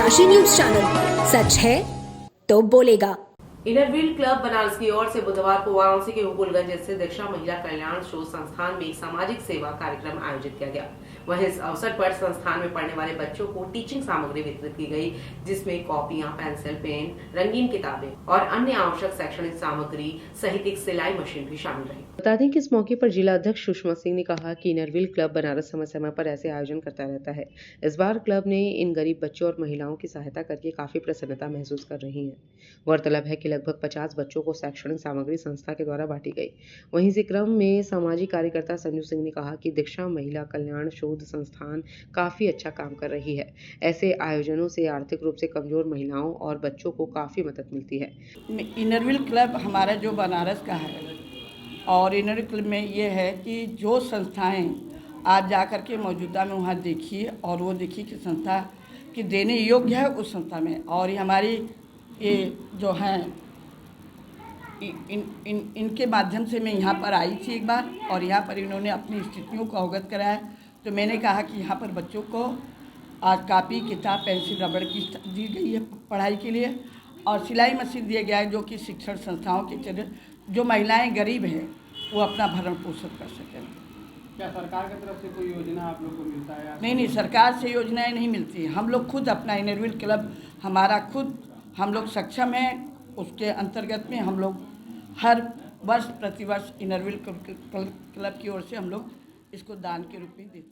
डनकाशी news channel, सच है तो बोलेगा। इनरव्हील क्लब बनारस की ओर से बुधवार को वाराणसी के हुकुलगंज स्थित दीक्षा महिला कल्याण शोध संस्थान में एक सामाजिक सेवा कार्यक्रम आयोजित किया गया। वहीं इस अवसर पर संस्थान में पढ़ने वाले बच्चों को टीचिंग सामग्री वितरित की गई, जिसमें कॉपियां, पेंसिल, पेन, रंगीन किताबें और अन्य आवश्यक शैक्षणिक सामग्री सहित एक सिलाई मशीन भी शामिल रही। बता दें कि इस मौके पर जिला अध्यक्ष सुषमा सिंह ने कहा कि इनरव्हील क्लब बनारस समय समय पर ऐसे आयोजन करता रहता है। इस बार क्लब ने इन गरीब बच्चों और महिलाओं की सहायता करके काफी प्रसन्नता महसूस कर रही है। गौरतलब है कि लगभग 50 बच्चों को शैक्षणिक सामग्री संस्था के द्वारा बांटी गई। वहीं इसी क्रम में सामाजिक कार्यकर्ता संजू सिंह ने कहा कि दीक्षा महिला कल्याण शोध संस्थान काफी अच्छा काम कर रही है। ऐसे आयोजनों से आर्थिक रूप से कमजोर महिलाओं और बच्चों को काफी मदद मिलती है। इनरव्हील क्लब हमारा जो बनारस का है और इनरव्हील क्लब में ये है कि जो संस्थाएं आप जा कर के मौजूदा में वहाँ देखिए और वो देखिए कि संस्था की देने योग्य है उस संस्था में। और हमारी ये जो हैं इनके माध्यम से मैं यहाँ पर आई थी एक बार और यहाँ पर इन्होंने अपनी स्थितियों को अवगत कराया। तो मैंने कहा कि यहाँ पर बच्चों को कापी, किताब, पेंसिल, रबड़ की दी गई है पढ़ाई के लिए और सिलाई मशीन दिया गया है, जो कि शिक्षण संस्थाओं के चले जो महिलाएं गरीब हैं वो अपना भरण पोषण कर सकें। क्या सरकार की तरफ से कोई योजना आप लोग को मिलता है? नहीं, सरकार से योजनाएं नहीं मिलती। हम लोग खुद अपना इनरव्हील क्लब हमारा खुद हम लोग सक्षम हैं, उसके अंतर्गत में हम लोग हर वर्ष प्रतिवर्ष इनरव्हील क्लब की ओर से हम लोग इसको दान के रूप में देते हैं।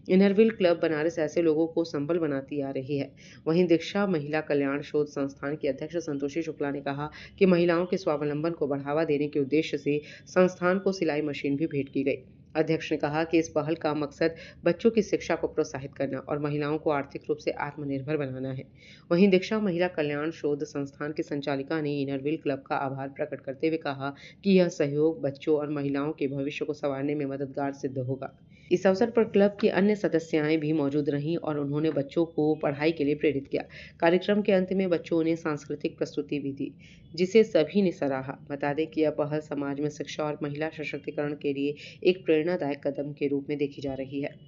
इनरव्हील क्लब बनारस ऐसे लोगों को संबल बनाती आ रही है। वहीं दीक्षा महिला कल्याण शोध संस्थान की अध्यक्ष संतोषी शुक्ला ने कहा कि महिलाओं के स्वावलंबन को बढ़ावा देने के उद्देश्य से संस्थान को सिलाई मशीन भी भेंट की गई। अध्यक्ष ने कहा कि इस पहल का मकसद बच्चों की शिक्षा को प्रोत्साहित करना और महिलाओं को आर्थिक रूप से आत्मनिर्भर बनाना है। वहीं दीक्षा महिला कल्याण शोध संस्थान की संचालिका ने इनरव्हील क्लब का आभार प्रकट करते हुए कहा कि यह सहयोग बच्चों और महिलाओं के भविष्य को संवारने में मददगार सिद्ध होगा। इस अवसर पर क्लब की अन्य सदस्याएं भी मौजूद रहीं और उन्होंने बच्चों को पढ़ाई के लिए प्रेरित किया। कार्यक्रम के अंत में बच्चों ने सांस्कृतिक प्रस्तुति भी दी, जिसे सभी ने सराहा। बता दें कि यह पहल समाज में शिक्षा और महिला सशक्तिकरण के लिए एक प्रेरणादायक कदम के रूप में देखी जा रही है।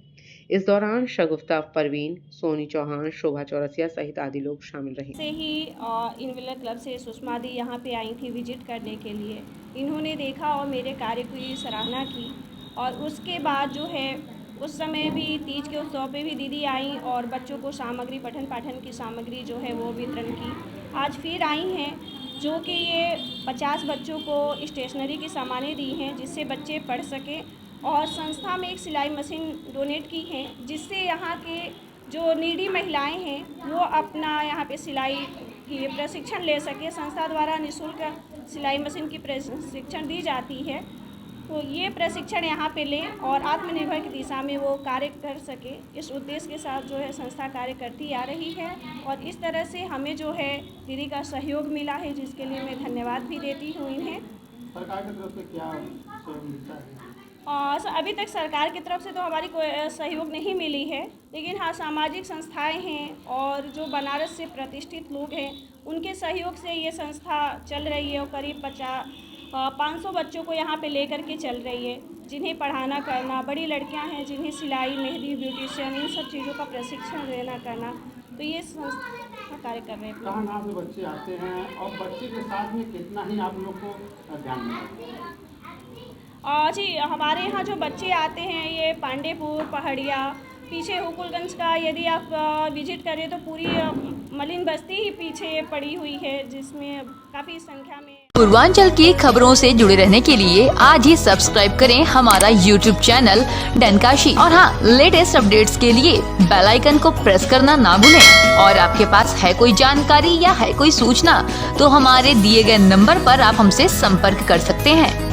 इस दौरान शगुफ्ता परवीन, सोनी चौहान, शोभा चौरसिया सहित आदि लोग शामिल रहे। से ही इनरव्हील क्लब से सुषमा दी यहाँ पे आई थी विजिट करने के लिए। इन्होंने देखा और मेरे कार्य की सराहना की और उसके बाद जो है उस समय भी तीज के उत्सव पे भी दीदी आई और बच्चों को सामग्री पठन पाठन की सामग्री जो है वो वितरण की। आज फिर आई हैं जो कि ये 50 बच्चों को स्टेशनरी की सामानें दी हैं जिससे बच्चे पढ़ सकें और संस्था में एक सिलाई मशीन डोनेट की है, जिससे यहाँ के जो नीडी महिलाएं हैं वो अपना यहाँ पे सिलाई की प्रशिक्षण ले सके। संस्था द्वारा निःशुल्क सिलाई मशीन की प्रशिक्षण दी जाती है, तो ये प्रशिक्षण यहाँ पे लें और आत्मनिर्भर की दिशा में वो कार्य कर सके। इस उद्देश्य के साथ जो है संस्था कार्य करती आ रही है और इस तरह से हमें जो है दीदी का सहयोग मिला है, जिसके लिए मैं धन्यवाद भी देती हूँ इन्हें। सरकार की तरफ से क्या सहयोग मिलता है? अभी तक सरकार की तरफ से तो हमारी कोई सहयोग नहीं मिली है, लेकिन हाँ सामाजिक संस्थाएं हैं और जो बनारस से प्रतिष्ठित लोग हैं उनके सहयोग से ये संस्था चल रही है और करीब 500 बच्चों को यहाँ पे लेकर के चल रही है, जिन्हें पढ़ाना करना, बड़ी लड़कियाँ हैं जिन्हें सिलाई, मेहंदी, ब्यूटिशियन, इन सब चीज़ों का प्रशिक्षण देना करना, तो ये संस्था कार्य कर रहे हैं। कहाँ कहाँ से बच्चे आते हैं और बच्चे के साथ में कितना ही आप लोग को ध्यान देना? जी हमारे यहाँ जो बच्चे आते हैं ये पांडेपुर, पहाड़िया, पीछे हुकुलगंज का यदि आप विजिट करें तो पूरी मलिन बस्ती ही पीछे पड़ी हुई है, जिसमें काफ़ी संख्या में। पूर्वांचल की खबरों से जुड़े रहने के लिए आज ही सब्सक्राइब करें हमारा YouTube चैनल डनकाशी और हाँ, लेटेस्ट अपडेट्स के लिए बेल आइकन को प्रेस करना ना भूलें। और आपके पास है कोई जानकारी या है कोई सूचना तो हमारे दिए गए नंबर पर आप हमसे संपर्क कर सकते हैं।